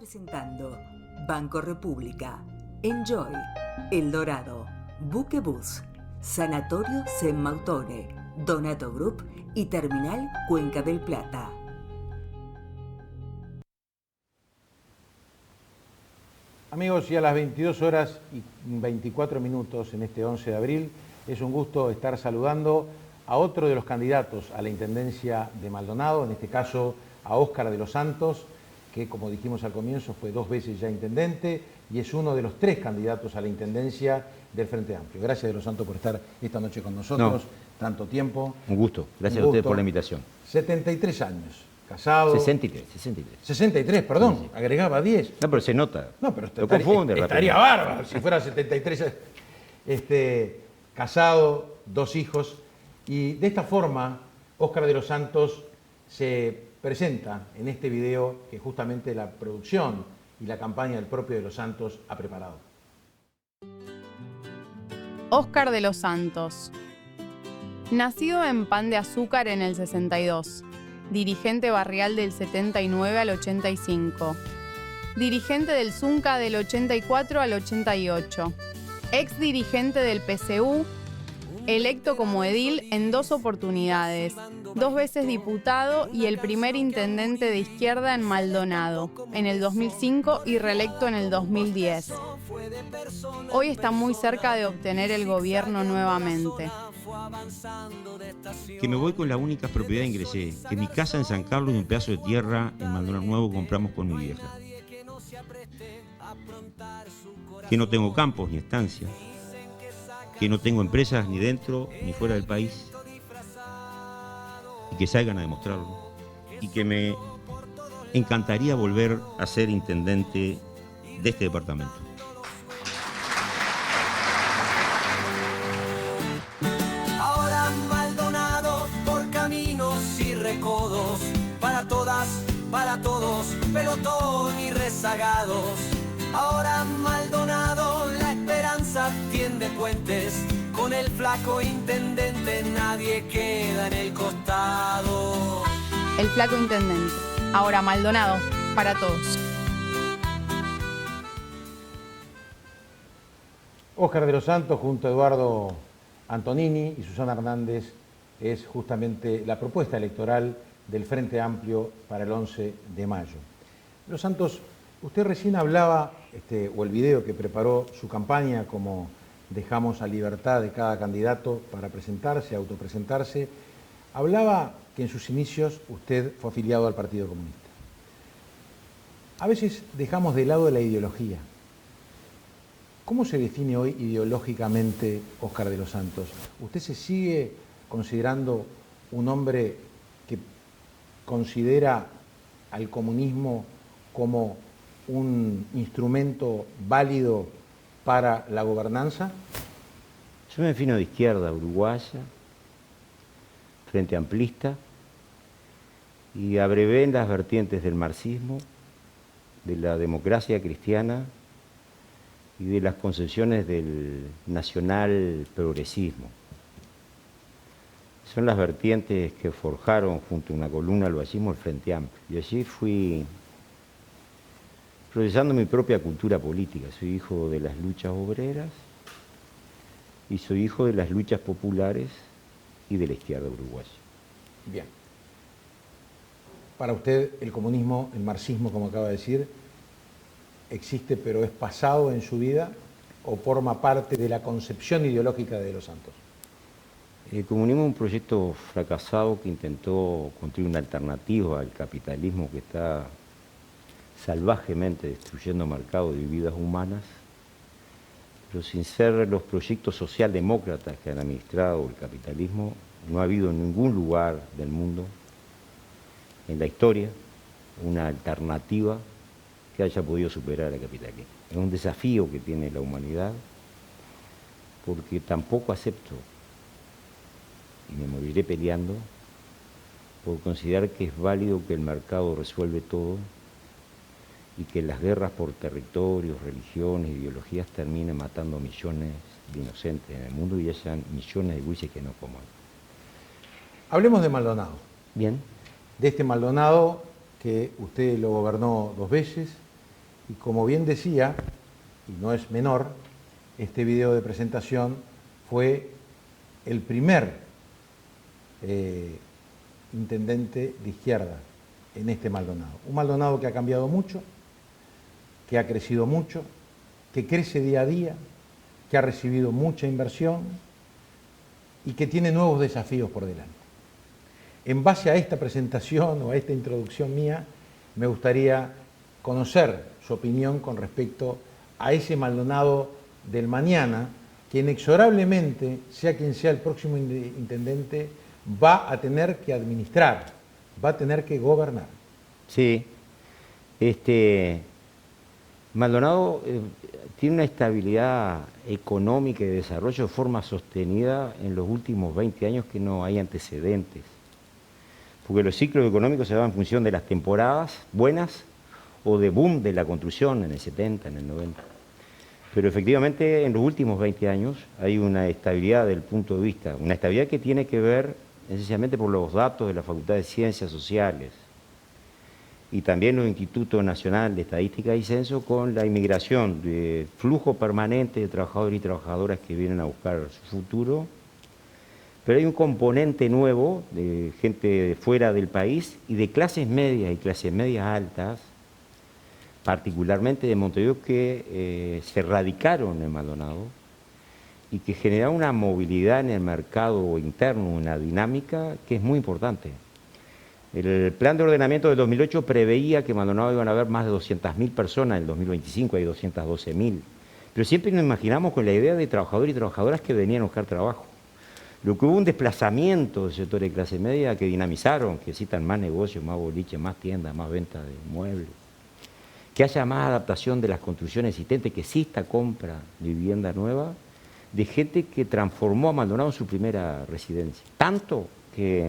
presentando Banco República, Enjoy, El Dorado, Buquebus, Sanatorio San Mautone, Donato Group y Terminal Cuenca del Plata. Amigos, y a las 22 horas y 24 minutos en este 11 de abril, es un gusto estar saludando a otro de los candidatos a la Intendencia de Maldonado, en este caso a Óscar de los Santos, que como dijimos al comienzo fue 2 veces ya intendente y es uno de los 3 candidatos a la Intendencia del Frente Amplio. Gracias de los Santos por estar esta noche con nosotros, tanto tiempo. Un gusto, gracias a ustedes por la invitación. 73 años. Casado. 63. 63, perdón, sí. Agregaba 10. No, pero se nota. No, pero estaría bárbaro si fuera 73. Casado, 2 hijos. Y de esta forma, Óscar de los Santos se presenta en este video que justamente la producción y la campaña del propio de los Santos ha preparado. Óscar de los Santos. Nacido en Pan de Azúcar en el 62. Dirigente barrial del 79 al 85. Dirigente del Zunca del 84 al 88. Ex dirigente del PCU, electo como edil en 2 oportunidades, 2 veces diputado y el primer intendente de izquierda en Maldonado, en el 2005 y reelecto en el 2010. Hoy está muy cerca de obtener el gobierno nuevamente. Que me voy con la única propiedad ingresé, que mi casa en San Carlos y un pedazo de tierra en Maldonado Nuevo compramos con mi vieja. Que no tengo campos ni estancia, que no tengo empresas ni dentro ni fuera del país, y que salgan a demostrarlo, y que me encantaría volver a ser intendente de este departamento. Ahora Maldonado por caminos y recodos, para todas, para todos, pelotón y rezagados. Ahora Maldonado, la esperanza tiende puentes, con el flaco intendente nadie queda en el costado. El flaco intendente, ahora Maldonado, para todos. Óscar de los Santos junto a Eduardo Antonini y Susana Hernández es justamente la propuesta electoral del Frente Amplio para el 11 de mayo. Los Santos, usted recién hablaba, o el video que preparó su campaña, como dejamos a libertad de cada candidato para presentarse, autopresentarse, hablaba que en sus inicios usted fue afiliado al Partido Comunista. A veces dejamos de lado la ideología. ¿Cómo se define hoy ideológicamente Óscar de los Santos? ¿Usted se sigue considerando un hombre que considera al comunismo como un instrumento válido para la gobernanza? Yo me defino de izquierda uruguaya, frente amplista, y abrevé en las vertientes del marxismo, de la democracia cristiana y de las concepciones del nacional progresismo. Son las vertientes que forjaron junto a una columna al fascismo el Frente Amplio. Y allí fui procesando mi propia cultura política. Soy hijo de las luchas obreras y soy hijo de las luchas populares y de la izquierda uruguaya. Bien. Para usted el comunismo, el marxismo, como acaba de decir, existe pero es pasado en su vida o forma parte de la concepción ideológica de los Santos. El comunismo es un proyecto fracasado que intentó construir una alternativa al capitalismo que está salvajemente destruyendo mercados y vidas humanas, pero sin ser los proyectos socialdemócratas que han administrado el capitalismo, no ha habido en ningún lugar del mundo, en la historia, una alternativa que haya podido superar al capitalismo. Es un desafío que tiene la humanidad, porque tampoco acepto, y me moriré peleando, por considerar que es válido que el mercado resuelve todo y que las guerras por territorios, religiones, ideologías terminen matando millones de inocentes en el mundo y hayan millones de buitres que no coman. Hablemos de Maldonado. Bien. De este Maldonado que usted lo gobernó 2 veces, Y como bien decía, y no es menor, este video de presentación fue el primer intendente de izquierda en este Maldonado. Un Maldonado que ha cambiado mucho, que ha crecido mucho, que crece día a día, que ha recibido mucha inversión y que tiene nuevos desafíos por delante. En base a esta presentación o a esta introducción mía, me gustaría conocer su opinión con respecto a ese Maldonado del mañana, que inexorablemente, sea quien sea el próximo intendente, va a tener que administrar, va a tener que gobernar. Sí, Maldonado tiene una estabilidad económica y de desarrollo de forma sostenida en los últimos 20 años que no hay antecedentes. Porque los ciclos económicos se dan en función de las temporadas buenas o de boom de la construcción en el 70, en el 90. Pero efectivamente en los últimos 20 años hay una estabilidad del punto de vista, una estabilidad que tiene que ver esencialmente por los datos de la Facultad de Ciencias Sociales y también los Institutos Nacional de Estadística y Censo, con la inmigración de flujo permanente de trabajadores y trabajadoras que vienen a buscar su futuro. Pero hay un componente nuevo de gente de fuera del país y de clases medias y clases medias altas, particularmente de Montevideo, que se radicaron en Maldonado y que generaron una movilidad en el mercado interno, una dinámica que es muy importante. El plan de ordenamiento del 2008 preveía que en Maldonado iban a haber más de 200.000 personas, en el 2025 hay 212.000. Pero siempre nos imaginamos con la idea de trabajadores y trabajadoras que venían a buscar trabajo. Lo que hubo un desplazamiento del sector de clase media que dinamizaron, que necesitan más negocios, más boliches, más tiendas, más ventas de muebles, que haya más adaptación de las construcciones existentes, que exista compra de vivienda nueva, de gente que transformó a Maldonado en su primera residencia. Tanto que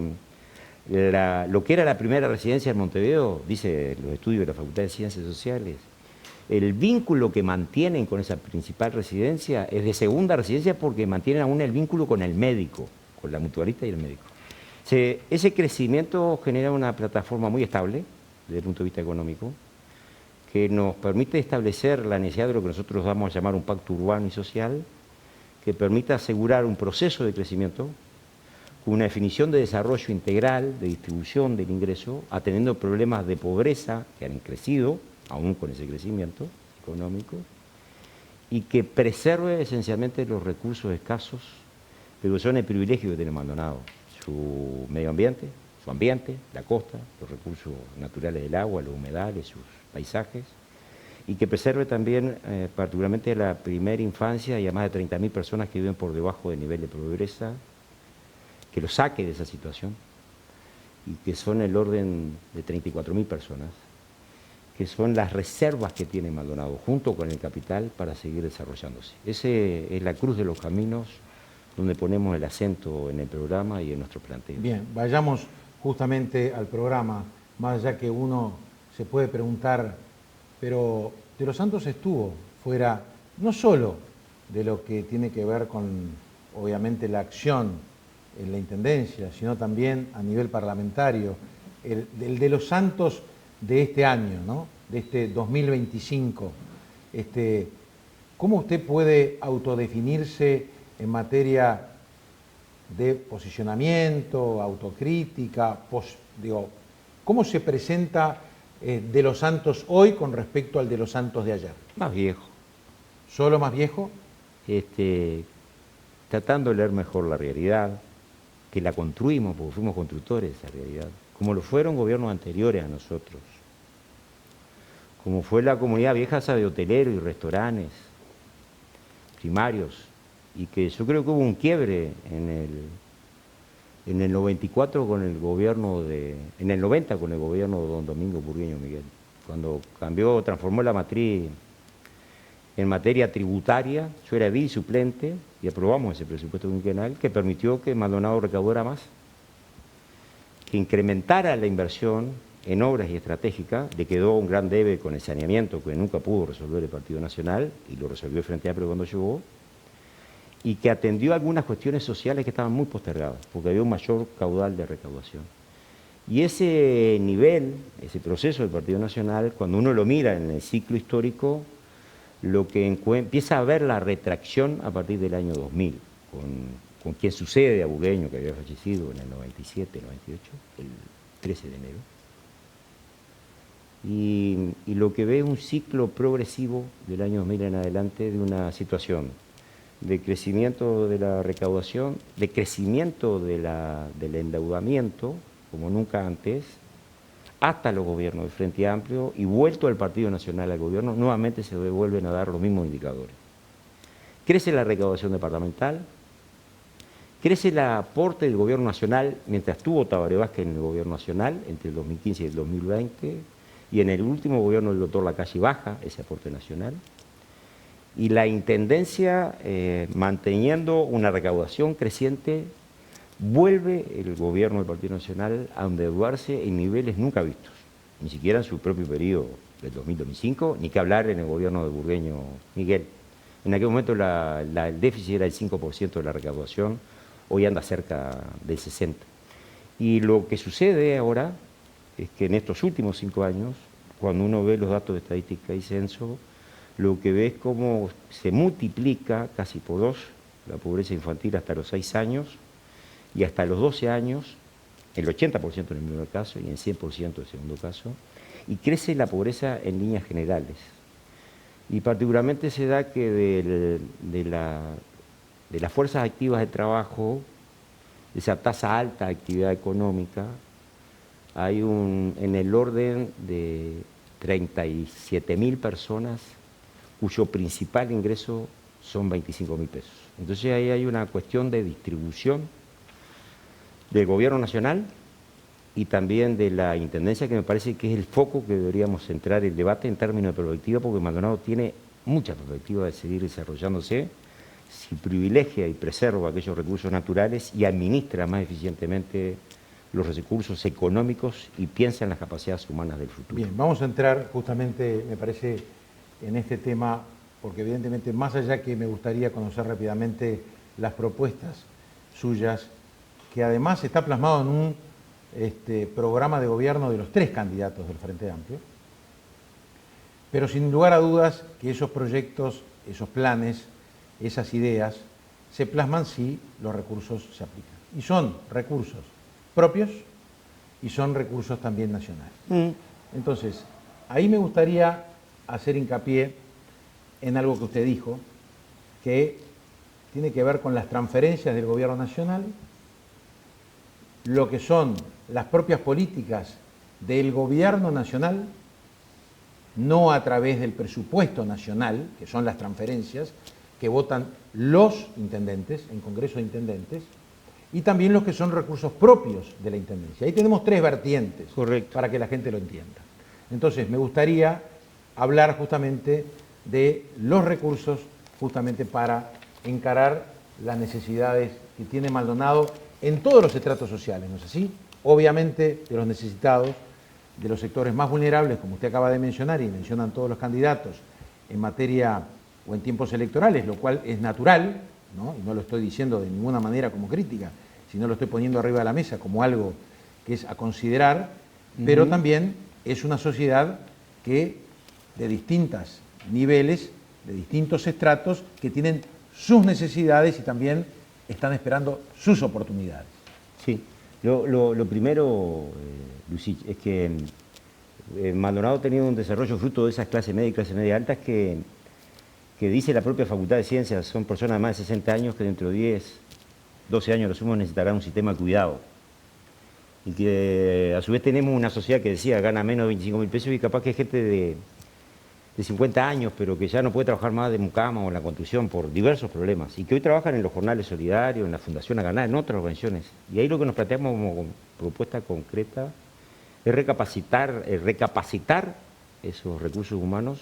lo que era la primera residencia en Montevideo, dice los estudios de la Facultad de Ciencias Sociales, el vínculo que mantienen con esa principal residencia es de segunda residencia porque mantienen aún el vínculo con el médico, con la mutualista y el médico. Ese crecimiento genera una plataforma muy estable desde el punto de vista económico, que nos permite establecer la necesidad de lo que nosotros vamos a llamar un pacto urbano y social, que permita asegurar un proceso de crecimiento con una definición de desarrollo integral, de distribución del ingreso, atendiendo problemas de pobreza que han crecido, aún con ese crecimiento económico, y que preserve esencialmente los recursos escasos, pero son el privilegio que tiene Maldonado, su medio ambiente, su ambiente, la costa, los recursos naturales del agua, los humedales, sus paisajes, y que preserve también particularmente la primera infancia y a más de 30.000 personas que viven por debajo del nivel de pobreza, que los saque de esa situación, y que son el orden de 34.000 personas, que son las reservas que tiene Maldonado, junto con el capital, para seguir desarrollándose. Esa es la cruz de los caminos donde ponemos el acento en el programa y en nuestro planteo. Bien, vayamos justamente al programa, más allá que uno se puede preguntar, pero De los Santos estuvo fuera no solo de lo que tiene que ver con, obviamente, la acción en la Intendencia, sino también a nivel parlamentario, el De los Santos de este año, ¿no? De este 2025. ¿Cómo usted puede autodefinirse en materia de posicionamiento, autocrítica? ¿Cómo se presenta De los Santos hoy con respecto al De los Santos de ayer? Más viejo. ¿Solo más viejo? Tratando de leer mejor la realidad, que la construimos porque fuimos constructores de esa realidad, como lo fueron gobiernos anteriores a nosotros, como fue la comunidad vieja esa de hoteleros y restaurantes primarios, y que yo creo que hubo un quiebre en el 94 con el gobierno en el 90 con el gobierno de don Domingo Burgueño Miguel, cuando transformó la matriz en materia tributaria. Yo era edil suplente y aprobamos ese presupuesto quinquenal que permitió que Maldonado recaudara más, que incrementara la inversión en obras y estratégicas. Le quedó un gran debe con el saneamiento que nunca pudo resolver el Partido Nacional y lo resolvió el Frente Amplio cuando llegó, y que atendió algunas cuestiones sociales que estaban muy postergadas porque había un mayor caudal de recaudación. Y ese nivel, ese proceso del Partido Nacional, cuando uno lo mira en el ciclo histórico, lo que empieza a ver la retracción a partir del año 2000, con quien sucede a Burgueño, que había fallecido en el 97, 98, el 13 de enero. Y lo que ve es un ciclo progresivo del año 2000 en adelante de una situación de crecimiento de la recaudación, de crecimiento del endeudamiento, como nunca antes, hasta los gobiernos del Frente Amplio, y vuelto al Partido Nacional al gobierno, nuevamente se vuelven a dar los mismos indicadores. Crece la recaudación departamental, crece el aporte del gobierno nacional, mientras estuvo Tabaré Vázquez en el gobierno nacional, entre el 2015 y el 2020, y en el último gobierno del doctor Lacalle baja ese aporte nacional, y la Intendencia, manteniendo una recaudación creciente, vuelve el gobierno del Partido Nacional a endeudarse en niveles nunca vistos, ni siquiera en su propio periodo del 2000-2005, ni que hablar en el gobierno de Burgueño Miguel. En aquel momento el déficit era el 5% de la recaudación, hoy anda cerca del 60%. Y lo que sucede ahora es que en estos últimos 5 años, cuando uno ve los datos de estadística y censo, lo que ve es cómo se multiplica casi por 2 la pobreza infantil hasta los 6 años, y hasta los 12 años, el 80% en el primer caso y el 100% en el segundo caso, y crece la pobreza en líneas generales. Y particularmente se da que de las fuerzas activas de trabajo, esa tasa alta de actividad económica, hay en el orden de 37.000 personas cuyo principal ingreso son 25.000 pesos. Entonces ahí hay una cuestión de distribución del gobierno nacional y también de la Intendencia, que me parece que es el foco que deberíamos centrar el debate en términos de perspectiva, porque Maldonado tiene mucha perspectiva de seguir desarrollándose si privilegia y preserva aquellos recursos naturales y administra más eficientemente los recursos económicos y piensa en las capacidades humanas del futuro. Bien, vamos a entrar justamente, me parece, en este tema, porque evidentemente, más allá que me gustaría conocer rápidamente las propuestas suyas, que además está plasmado en un programa de gobierno de los 3 candidatos del Frente Amplio, pero sin lugar a dudas que esos proyectos, esos planes, esas ideas, se plasman si los recursos se aplican. Y son recursos propios y son recursos también nacionales. Entonces, ahí me gustaría hacer hincapié en algo que usted dijo, que tiene que ver con las transferencias del gobierno nacional, lo que son las propias políticas del gobierno nacional, no a través del presupuesto nacional, que son las transferencias que votan los intendentes, en Congreso de Intendentes, y también los que son recursos propios de la Intendencia. Ahí tenemos 3 vertientes. Correcto. Para que la gente lo entienda. Entonces, me gustaría hablar justamente de los recursos justamente para encarar las necesidades que tiene Maldonado en todos los estratos sociales, ¿no es así? Obviamente de los necesitados, de los sectores más vulnerables, como usted acaba de mencionar y mencionan todos los candidatos en materia o en tiempos electorales, lo cual es natural, ¿no? Y no lo estoy diciendo de ninguna manera como crítica, sino lo estoy poniendo arriba de la mesa como algo que es a considerar, pero también es una sociedad que de distintos niveles, de distintos estratos, que tienen sus necesidades y también están esperando sus oportunidades. Sí, lo primero, Lucy, es que Maldonado ha tenido un desarrollo fruto de esas clases media y clases media altas que dice la propia Facultad de Ciencias, son personas de más de 60 años que dentro de 10, 12 años lo sumo necesitarán un sistema de cuidado. Y que a su vez tenemos una sociedad que decía gana menos de 25.000 pesos y capaz que hay gente de 50 años, pero que ya no puede trabajar más de mucama o en la construcción por diversos problemas, y que hoy trabajan en los jornales solidarios, en la Fundación Aganá, en otras organizaciones. Y ahí lo que nos planteamos como propuesta concreta es recapacitar esos recursos humanos,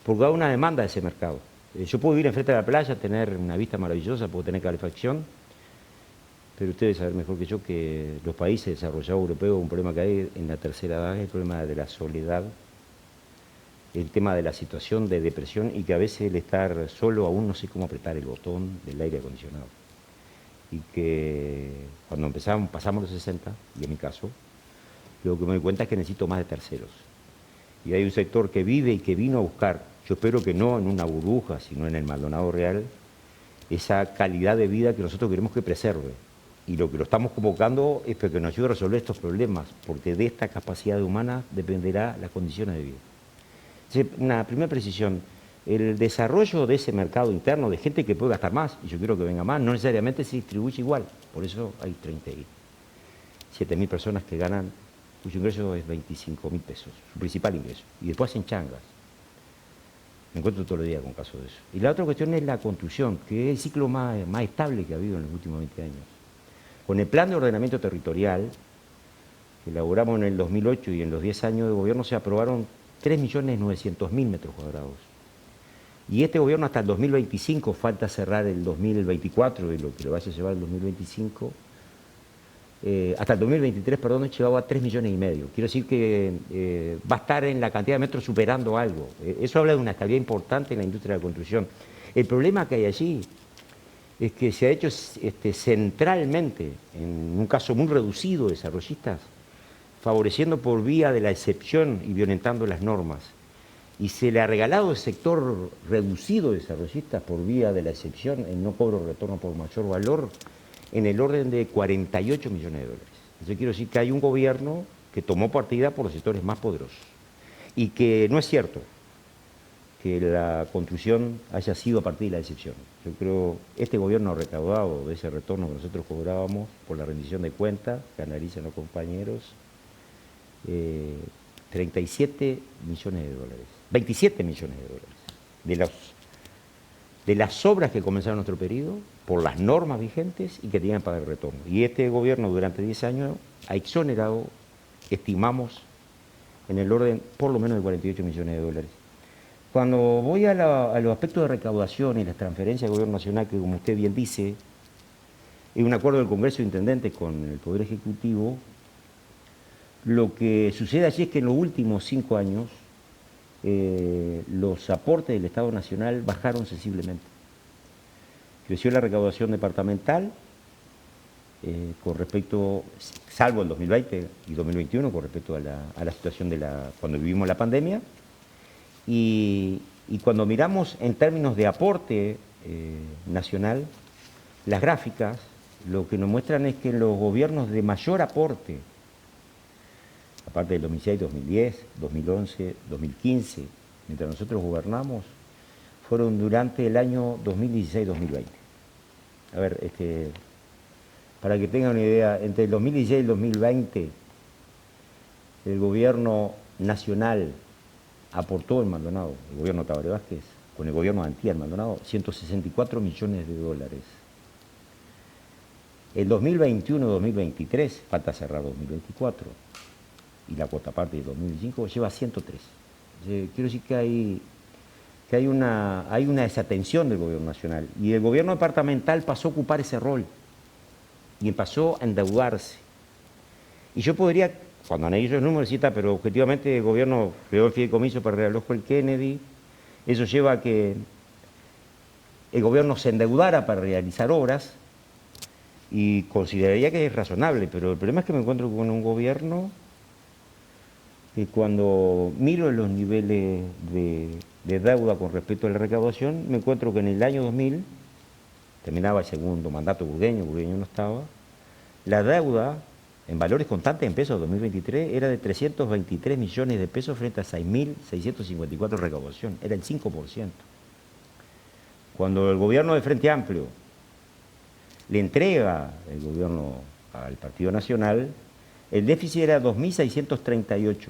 porque hay una demanda de ese mercado. Yo puedo vivir enfrente de la playa, tener una vista maravillosa, puedo tener calefacción, pero ustedes saben mejor que yo que los países desarrollados europeos, un problema que hay en la tercera edad es el problema de la soledad, el tema de la situación de depresión y que a veces el estar solo aún no sé cómo apretar el botón del aire acondicionado. Y que cuando pasamos los 60, y en mi caso, Lo que me doy cuenta es que necesito más de terceros. Y hay un sector que vive y que vino a buscar, yo espero que no en una burbuja, sino en el Maldonado real, esa calidad de vida que nosotros queremos que preserve. Y lo que lo estamos convocando es para que nos ayude a resolver estos problemas, porque de esta capacidad humana dependerá las condiciones de vida. Una primera precisión, el desarrollo de ese mercado interno de gente que puede gastar más, y yo quiero que venga más, no necesariamente se distribuye igual. Por eso hay 37.000 personas que ganan, cuyo ingreso es 25.000 pesos, su principal ingreso, y después hacen changas. Me encuentro todo el día con casos de eso. Y la otra cuestión es la construcción, que es el ciclo más estable que ha habido en los últimos 20 años. Con el plan de ordenamiento territorial, que elaboramos en el 2008 y en los 10 años de gobierno se aprobaron 3.900.000 metros cuadrados. Y este gobierno hasta el 2025, falta cerrar el 2024 y lo que le vaya a llevar el 2025, hasta el 2023, perdón, llegaba a 3,5 millones. Quiero decir que va a estar en la cantidad de metros superando algo. Eso habla de una estabilidad importante en la industria de la construcción. El problema que hay allí es que se ha hecho centralmente, en un caso muy reducido de desarrollistas, favoreciendo por vía de la excepción y violentando las normas. Y se le ha regalado al sector reducido de desarrollistas por vía de la excepción, en no cobro retorno por mayor valor, en el orden de 48 millones de dólares. Yo quiero decir que hay un gobierno que tomó partida por los sectores más poderosos y que no es cierto que la construcción haya sido a partir de la excepción. Yo creo que este gobierno ha recaudado de ese retorno que nosotros cobrábamos por la rendición de cuentas, que analizan los compañeros, 37 millones de dólares, 27 millones de dólares, de las obras que comenzaron en nuestro periodo, por las normas vigentes y que tenían que pagar el retorno. Y este gobierno durante 10 años ha exonerado, estimamos, en el orden por lo menos de 48 millones de dólares. Cuando voy a los aspectos de recaudación y las transferencias del Gobierno Nacional, que como usted bien dice, es un acuerdo del Congreso de Intendentes con el Poder Ejecutivo, lo que sucede allí es que en los últimos 5 años los aportes del Estado Nacional bajaron sensiblemente. Creció la recaudación departamental con respecto, salvo el 2020 y 2021, con respecto a la situación de cuando vivimos la pandemia, y cuando miramos en términos de aporte nacional, las gráficas lo que nos muestran es que en los gobiernos de mayor aporte, aparte del 2006, 2010, 2011, 2015, mientras nosotros gobernamos, fueron durante el año 2016-2020. A ver, para que tengan una idea, entre el 2016 y el 2020, el gobierno nacional aportó en Maldonado, el gobierno Tabaré Vázquez, con el gobierno de Antía en Maldonado, 164 millones de dólares. El 2021-2023, falta cerrar 2024, y la cuota parte de 2025 lleva 103. Quiero decir que hay una desatención del gobierno nacional y el gobierno departamental pasó a ocupar ese rol y pasó a endeudarse. Y yo podría, cuando analizo los números, pero objetivamente el gobierno creó el fideicomiso para el reloj del Kennedy, eso lleva a que el gobierno se endeudara para realizar obras y consideraría que es razonable, pero el problema es que me encuentro con un gobierno que cuando miro los niveles de deuda con respecto a la recaudación, me encuentro que en el año 2000, terminaba el segundo mandato Burgueño no estaba, la deuda en valores constantes en pesos 2023 era de 323 millones de pesos frente a 6.654 de recaudación, era el 5%. Cuando el gobierno de Frente Amplio le entrega el gobierno al Partido Nacional, el déficit era 2.638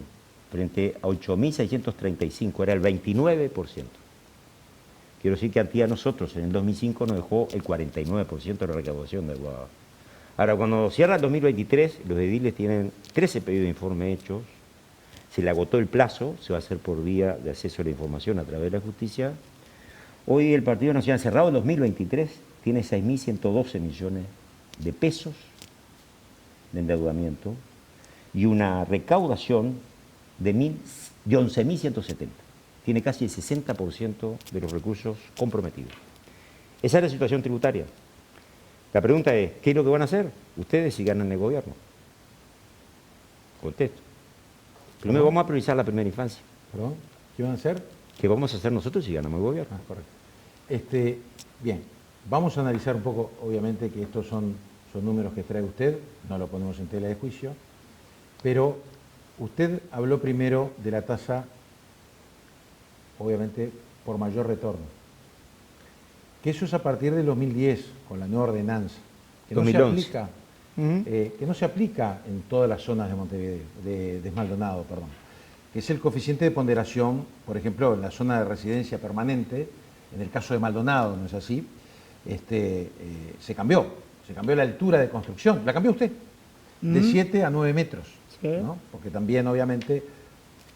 frente a 8.635, era el 29%. Quiero decir que Antía nosotros en el 2005 nos dejó el 49% de la recaudación de agua. Ahora, cuando cierra el 2023, los ediles tienen 13 pedidos de informe hechos, se le agotó el plazo, se va a hacer por vía de acceso a la información a través de la justicia. Hoy el Partido Nacional cerrado el 2023 tiene 6.112 millones de pesos de endeudamiento y una recaudación de 11.170. Tiene casi el 60% de los recursos comprometidos. Esa es la situación tributaria. La pregunta es, ¿qué es lo que van a hacer ustedes si ganan el gobierno? Contesto. Primero vamos a priorizar la primera infancia. ¿Perdón? ¿Qué van a hacer? ¿Qué vamos a hacer nosotros si ganamos el gobierno? Ah, correcto. Bien, vamos a analizar un poco, obviamente que estos son números que trae usted, no lo ponemos en tela de juicio, pero usted habló primero de la tasa, obviamente, por mayor retorno. Que eso es a partir del 2010, con la nueva ordenanza, que no 2011. se aplica, que no se aplica en todas las zonas de Montevideo, de Maldonado, perdón, que es el coeficiente de ponderación, por ejemplo, en la zona de residencia permanente, en el caso de Maldonado, ¿no es así? Se cambió la altura de construcción, la cambió usted, de 7 a 9 metros, Sí. ¿no? Porque también, obviamente,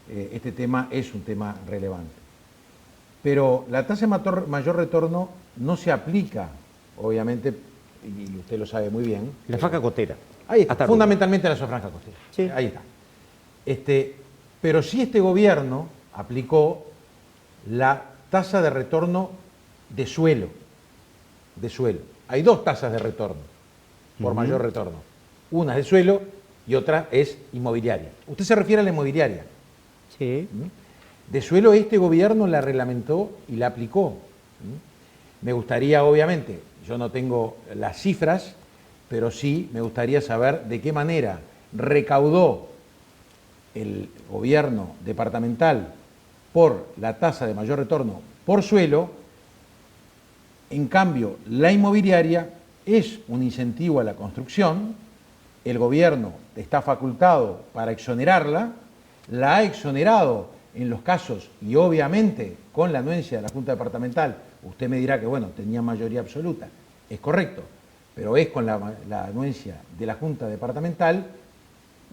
este tema es un tema relevante. Pero la tasa de mayor retorno no se aplica, obviamente, y usted lo sabe muy bien. La faja costera. Ahí está, Hasta fundamentalmente en la zona franja costera. Sí. Ahí está. Pero sí este gobierno aplicó la tasa de retorno de suelo. Hay dos tasas de retorno, por mayor retorno. Una es de suelo y otra es inmobiliaria. Usted se refiere a la inmobiliaria. Sí. De suelo este gobierno la reglamentó y la aplicó. Me gustaría, obviamente, yo no tengo las cifras, pero sí me gustaría saber de qué manera recaudó el gobierno departamental por la tasa de mayor retorno por suelo. En cambio, la inmobiliaria es un incentivo a la construcción, el gobierno está facultado para exonerarla, la ha exonerado en los casos, y obviamente con la anuencia de la Junta Departamental, usted me dirá que, bueno, tenía mayoría absoluta, es correcto, pero es con la anuencia de la Junta Departamental,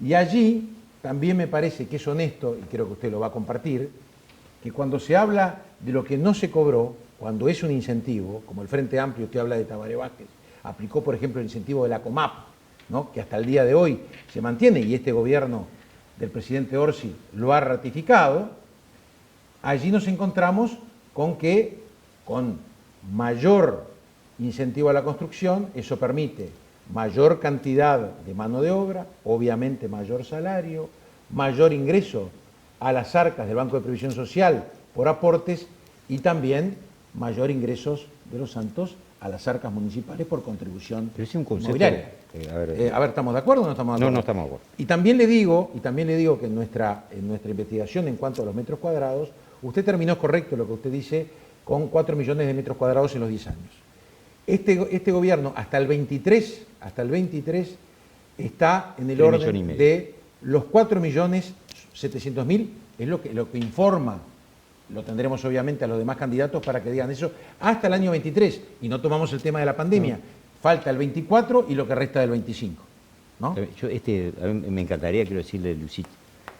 y allí también me parece que es honesto, y creo que usted lo va a compartir, que cuando se habla de lo que no se cobró, cuando es un incentivo, como el Frente Amplio, usted habla de Tabaré Vázquez, aplicó, por ejemplo, el incentivo de la COMAP, ¿no? Que hasta el día de hoy se mantiene, y este gobierno del presidente Orsi lo ha ratificado, allí nos encontramos con que con mayor incentivo a la construcción, eso permite mayor cantidad de mano de obra, obviamente mayor salario, mayor ingreso a las arcas del Banco de Previsión Social por aportes y también mayor ingresos de los santos a las arcas municipales por contribución Pero es un concepto. inmobiliaria. A ver, ¿estamos de acuerdo o no estamos de acuerdo? No estamos de acuerdo. Y también le digo que en nuestra investigación en cuanto a los metros cuadrados, usted terminó correcto lo que usted dice con 4 millones de metros cuadrados en los 10 años. Este gobierno hasta el 23 está en el 3,5 orden millones. de los 4.700.000, es lo que informa. Lo tendremos obviamente a los demás candidatos para que digan eso hasta el año 23, y no tomamos el tema de la pandemia. Falta el 24 y lo que resta del 25, ¿no? A mí me encantaría, quiero decirle, Lucita.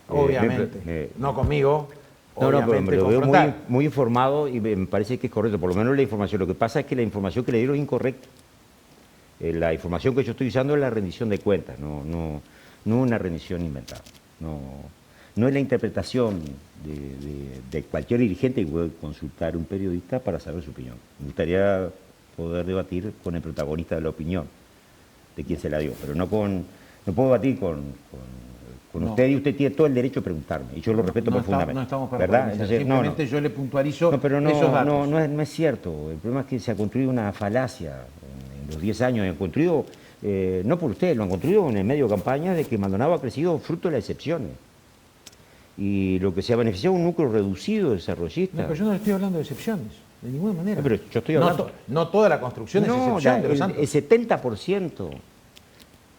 Obviamente, no conmigo, No, pero obviamente me lo veo confrontar. muy informado y me parece que es correcto, por lo menos la información. Lo que pasa es que la información que le dieron es incorrecta. La información que yo estoy usando es la rendición de cuentas, no una rendición inventada. No es la interpretación de cualquier dirigente que puede consultar a un periodista para saber su opinión. Me gustaría poder debatir con el protagonista de la opinión, de quien se la dio, pero no puedo debatir con No. usted, y usted tiene todo el derecho a preguntarme, y yo lo respeto profundamente. No estamos para ¿verdad? polemizar, Entonces, simplemente yo le puntualizo pero esos datos. no es cierto. El problema es que se ha construido una falacia en los 10 años. Han construido, no por usted, lo han construido en el medio de campaña de que Maldonado ha crecido fruto de las excepciones. Y lo que se ha beneficiado es un núcleo reducido desarrollista. No, pero yo no le estoy hablando de excepciones, de ninguna manera. No, pero yo estoy hablando... No toda la construcción es excepción de los santos. el 70%,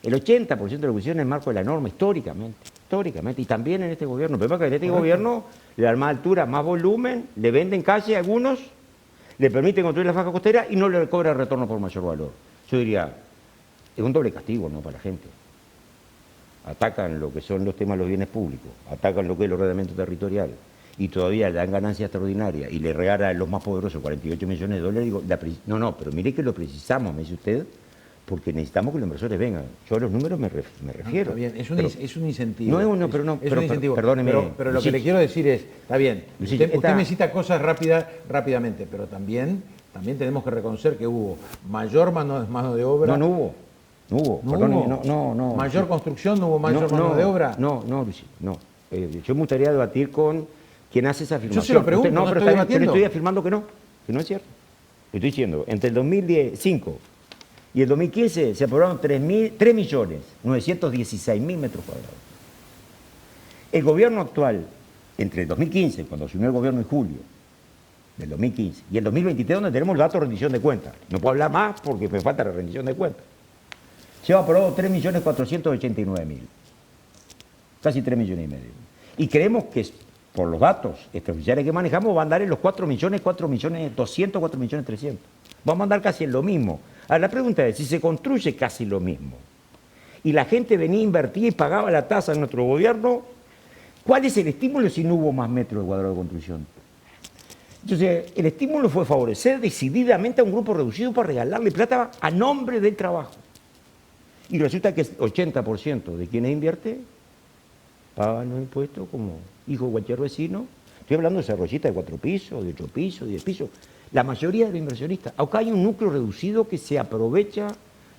el 80% de la construcción es el marco de la norma, históricamente, y también en este gobierno. El problema es que en este gobierno le dan más altura, más volumen, le venden calle a algunos, le permiten construir la faja costera y no le cobra retorno por mayor valor. Yo diría, es un doble castigo, ¿no?, para la gente. Atacan lo que son los temas de los bienes públicos, atacan lo que es el ordenamiento territorial, y todavía le dan ganancias extraordinarias y le regalan a los más poderosos 48 millones de dólares. Digo, pero mire que lo precisamos, me dice usted, porque necesitamos que los inversores vengan. Yo a los números me refiero. Está bien, es un incentivo. No es un incentivo. Perdóneme. Pero lo que le quiero decir es, está bien, Lucía, usted me cita cosas rápidamente, pero también tenemos que reconocer que hubo mayor mano de obra. No hubo. Perdóneme, no. Mayor construcción, no hubo mayor mano de obra. No, Lucía, no. Yo me gustaría debatir con quien hace esa afirmación. Yo se lo pregunto, no, no pero estoy yo le debatiendo. estoy afirmando que no es cierto. Le estoy diciendo, entre el 2005 y el 2015 se aprobaron 3.916.000 metros cuadrados. El gobierno actual, entre el 2015, cuando asumió el gobierno en julio del 2015, y el 2023, donde tenemos el dato de rendición de cuentas, no puedo hablar más porque me falta la rendición de cuentas, se ha aprobado 3.489.000, casi 3,5 millones. Y creemos que por los datos extraoficiales que manejamos va a andar en los 4.200.000, 4.300.000. Vamos a andar casi en lo mismo. Ahora la pregunta es, si se construye casi lo mismo y la gente venía a invertir y pagaba la tasa en nuestro gobierno, ¿cuál es el estímulo si no hubo más metros cuadrados de construcción? Entonces, el estímulo fue favorecer decididamente a un grupo reducido para regalarle plata a nombre del trabajo. Y resulta que el 80% de quienes invierte pagan los impuestos como hijo de cualquier vecino. Estoy hablando de desarrollistas de 4 pisos, de 8 pisos, 10 pisos. La mayoría de los inversionistas. Acá hay un núcleo reducido que se aprovecha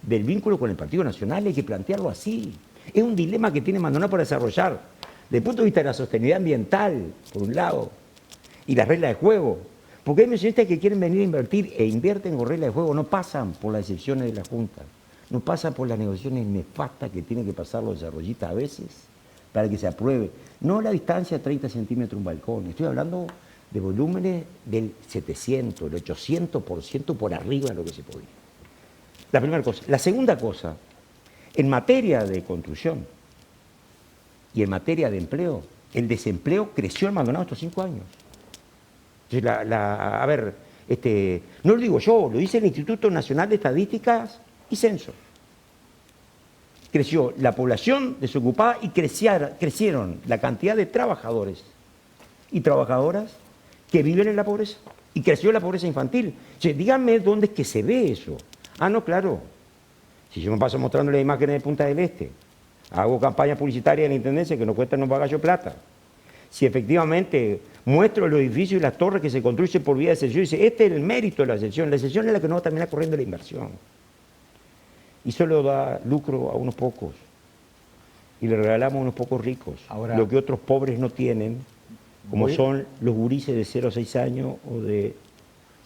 del vínculo con el Partido Nacional. Hay que plantearlo así. Es un dilema que tiene Maldonado para desarrollar. Desde el punto de vista de la sostenibilidad ambiental, por un lado, y las reglas de juego. Porque hay inversionistas que quieren venir a invertir e invierten con reglas de juego, no pasan por las decisiones de la Junta, no pasan por las negociaciones nefastas que tienen que pasar los desarrollistas a veces para que se apruebe. No la distancia de 30 centímetros un balcón, estoy hablando de volúmenes del 700, del 800% por arriba de lo que se podía. La primera cosa. La segunda cosa, en materia de construcción y en materia de empleo, el desempleo creció en Maldonado estos 5 años. Entonces, a ver, no lo digo yo, lo dice el Instituto Nacional de Estadísticas y Censo. Creció la población desocupada y crecieron la cantidad de trabajadores y trabajadoras que viven en la pobreza. Y creció la pobreza infantil. Entonces, díganme dónde es que se ve eso. Ah, no, claro. Si yo me paso mostrando las imágenes de Punta del Este, hago campaña publicitaria en la Intendencia que no cuesta no paga yo plata. Si efectivamente muestro los edificios y las torres que se construyen por vía de cesión, dice, este es el mérito de la cesión es la que no va a terminar corriendo la inversión. Y solo da lucro a unos pocos. Y le regalamos a unos pocos ricos. Ahora, lo que otros pobres no tienen, como son los gurises de 0 a 6 años o de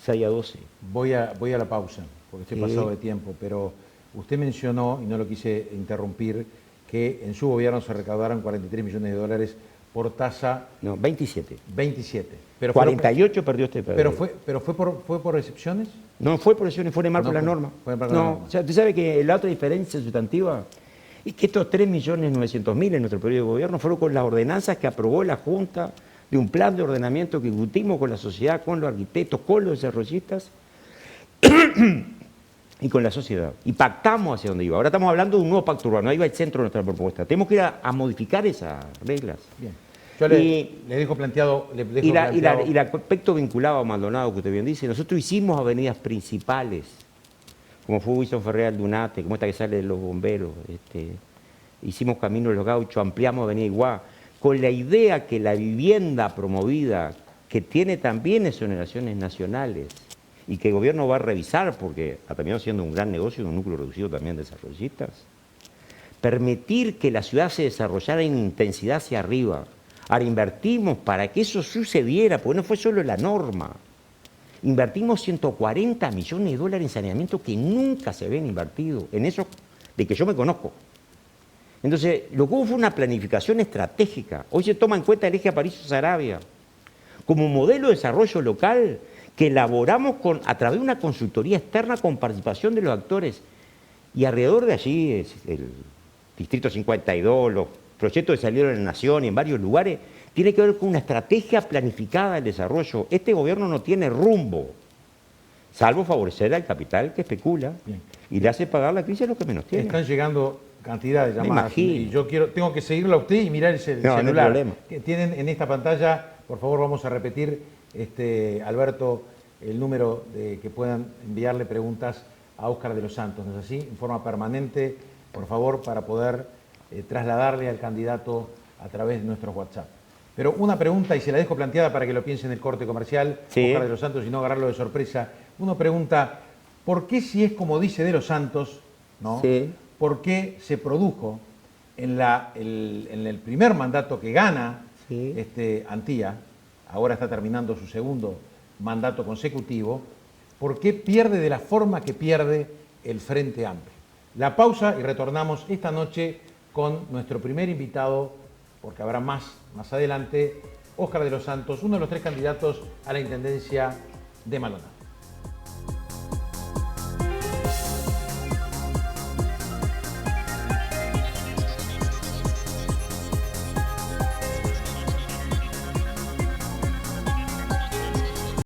6 a 12. Voy a la pausa, porque estoy pasado de tiempo, pero usted mencionó, y no lo quise interrumpir, que en su gobierno se recaudaron 43 millones de dólares por tasa... No, 27. 27. Pero 48 perdió este pero fue por excepciones. No fue por excepciones, fue en el marco de la norma. No, o sea, usted sabe que la otra diferencia sustantiva es que estos 3.900.000 en nuestro periodo de gobierno fueron con las ordenanzas que aprobó la Junta de un plan de ordenamiento que discutimos con la sociedad, con los arquitectos, con los desarrollistas y con la sociedad. Y pactamos hacia dónde iba. Ahora estamos hablando de un nuevo pacto urbano, ahí va el centro de nuestra propuesta. Tenemos que ir a modificar esas reglas. Bien. Yo le dejo planteado... Y el aspecto vinculado a Maldonado, que usted bien dice, nosotros hicimos avenidas principales, como fue Wilson Ferrer Aldunate, como esta que sale de los bomberos, hicimos Camino de los Gauchos, ampliamos Avenida Iguá, con la idea que la vivienda promovida, que tiene también exoneraciones nacionales, y que el gobierno va a revisar, porque ha terminado siendo un gran negocio, un núcleo reducido también de desarrollistas, permitir que la ciudad se desarrollara en intensidad hacia arriba. Ahora invertimos para que eso sucediera, porque no fue solo la norma. Invertimos 140 millones de dólares en saneamiento que nunca se habían invertido, en eso de que yo me conozco. Entonces, lo que hubo fue una planificación estratégica. Hoy se toma en cuenta el eje Aparicio-Saravia como modelo de desarrollo local que elaboramos a través de una consultoría externa con participación de los actores. Y alrededor de allí es el Distrito 52, los proyectos que salieron en la Nación y en varios lugares, tiene que ver con una estrategia planificada del desarrollo. Este gobierno no tiene rumbo, salvo favorecer al capital que especula. Bien. Y le hace pagar la crisis a los que menos tienen. Están llegando cantidad de llamadas y yo tengo que seguirlo a usted y mirar el celular. No hay problema. Que tienen en esta pantalla. Por favor, vamos a repetir, Alberto, el número que puedan enviarle preguntas a Óscar de los Santos, ¿no es así? En forma permanente, por favor, para poder trasladarle al candidato a través de nuestro WhatsApp. Pero una pregunta, y se la dejo planteada para que lo piense en el corte comercial, sí. Óscar de los Santos, y no agarrarlo de sorpresa. Uno pregunta, ¿por qué si es como dice de los Santos, ¿no? Sí. ¿Por qué se produjo en el primer mandato que gana Sí. Antía, ahora está terminando su segundo mandato consecutivo, ¿por qué pierde de la forma que pierde el Frente Amplio? La pausa y retornamos esta noche con nuestro primer invitado, porque habrá más adelante, Óscar de los Santos, uno de los 3 candidatos a la Intendencia de Maldonado.